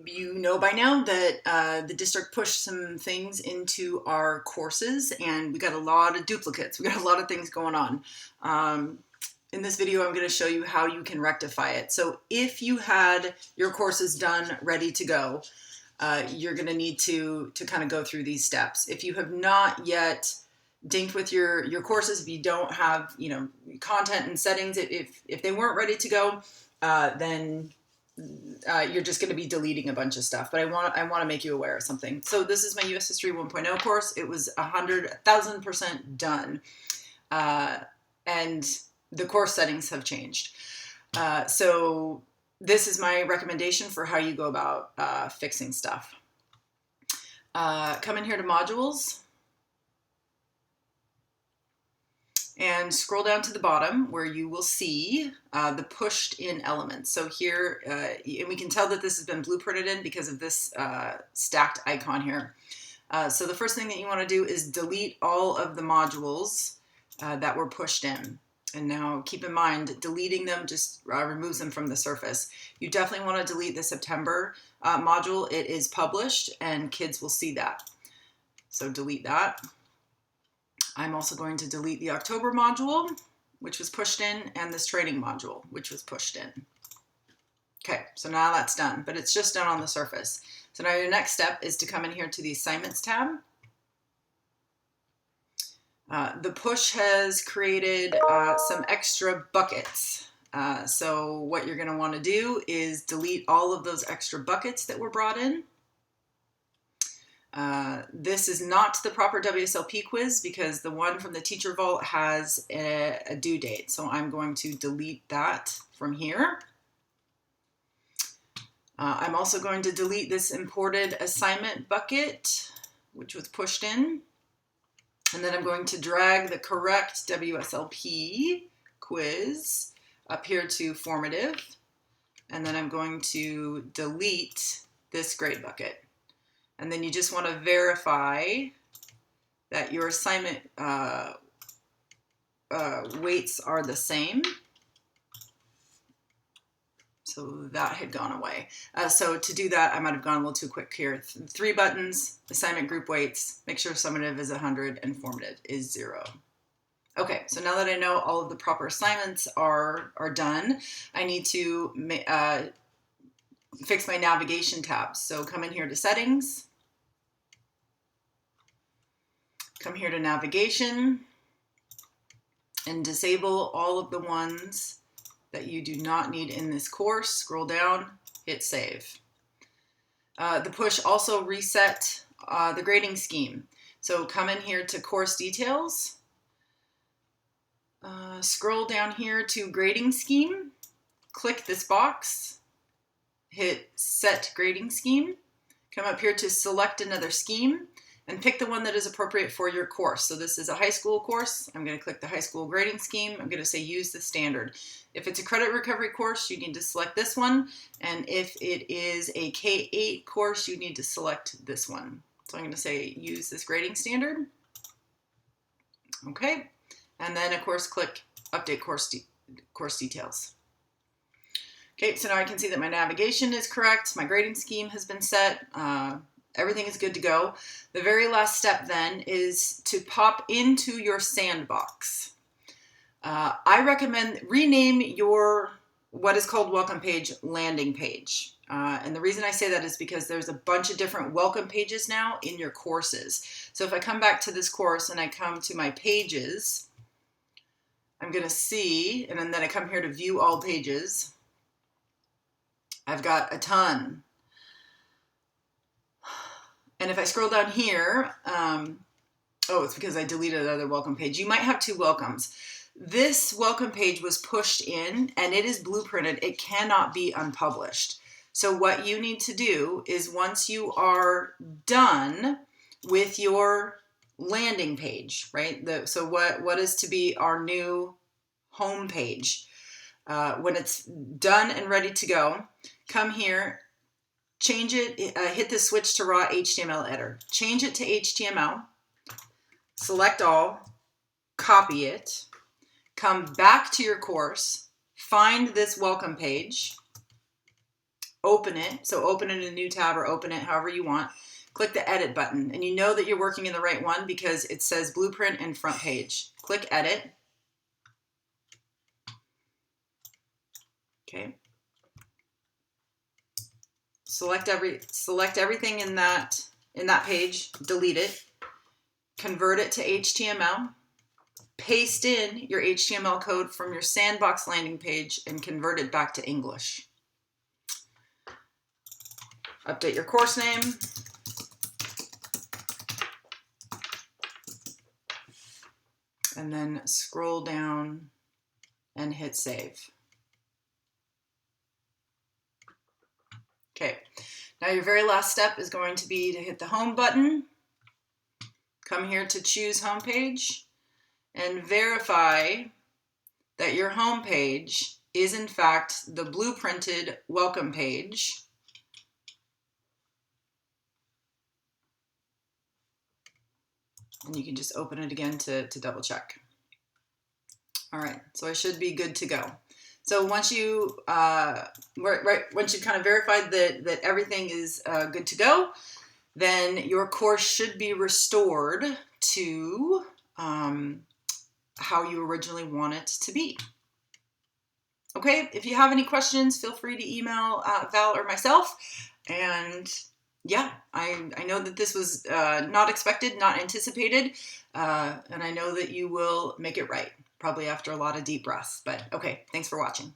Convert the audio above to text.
You know by now that the district pushed some things into our courses, and we got a lot of duplicates. We got a lot of things going on. In this video, I'm going to show you how you can rectify it. So if you had your courses done, ready to go, you're going to need to kind of go through these steps. If you have not yet dinked with your courses, if you don't have, content and settings, if they weren't ready to go, then you're just going to be deleting a bunch of stuff. But I want to make you aware of something. So this is my US History 1.0 course. It was 1,000% done. And the course settings have changed. So this is my recommendation for how you go about fixing stuff. Come in here to modules and scroll down to the bottom where you will see the pushed in elements. So here, and we can tell that this has been blueprinted in because of this stacked icon here. So the first thing that you want to do is delete all of the modules that were pushed in. And now keep in mind, deleting them just removes them from the surface. You definitely want to delete the September module. It is published and kids will see that. So delete that. I'm also going to delete the October module, which was pushed in, and this training module, which was pushed in. Okay, so now that's done, but it's just done on the surface. So now your next step is to come in here to the Assignments tab. The push has created some extra buckets. So what you're going to want to do is delete all of those extra buckets that were brought in. This is not the proper WSLP quiz because the one from the Teacher Vault has a due date. So I'm going to delete that from here. I'm also going to delete this imported assignment bucket, which was pushed in. And then I'm going to drag the correct WSLP quiz up here to formative. And then I'm going to delete this grade bucket. And then you just want to verify that your assignment weights are the same. So that had gone away. So to do that, I might have gone a little too quick here. 3 buttons, assignment group weights, make sure summative is 100 and formative is 0. Okay, so now that I know all of the proper assignments are done, I need to fix my navigation tabs. So come in here to settings, come here to navigation, and disable all of the ones that you do not need in this course. Scroll down, hit save. The push also reset the grading scheme. So come in here to course details, scroll down here to grading scheme, click this box, hit set grading scheme, come up here to select another scheme, and pick the one that is appropriate for your course. So this is a high school course. I'm going to click the high school grading scheme. I'm going to say use the standard. If it's a credit recovery course, you need to select this one. And if it is a K-8 course, you need to select this one. So I'm going to say use this grading standard. Okay. And then of course, click update course details. Okay, so now I can see that my navigation is correct. My grading scheme has been set. Everything is good to go. The very last step then is to pop into your sandbox. I recommend rename your what is called welcome page landing page. And the reason I say that is because there's a bunch of different welcome pages now in your courses. So if I come back to this course and I come to my pages, I'm going to see, and then I come here to view all pages. I've got a ton. And if I scroll down here, it's because I deleted another welcome page. You might have 2 welcomes. This welcome page was pushed in and it is blueprinted. It cannot be unpublished. So what you need to do is once you are done with your landing page, right? So what is to be our new home page? When it's done and ready to go, come here, change it, hit the switch to raw HTML editor. Change it to HTML, select all, copy it, come back to your course, find this welcome page, open it. So open it in a new tab or open it however you want. Click the edit button, and you know that you're working in the right one because it says blueprint and front page. Click edit. Okay. Select everything in that page, delete it, convert it to HTML, paste in your HTML code from your sandbox landing page and convert it back to English. Update your course name. And then scroll down and hit save. Okay, now your very last step is going to be to hit the home button, come here to choose homepage, and verify that your homepage is in fact the blueprinted welcome page. And you can just open it again to double check. All right, so I should be good to go. So once you once you've kind of verified that everything is good to go, then your course should be restored to how you originally want it to be. Okay, if you have any questions, feel free to email Val or myself. And yeah, I know that this was not expected, not anticipated, and I know that you will make it right, probably after a lot of deep breaths. But okay, thanks for watching.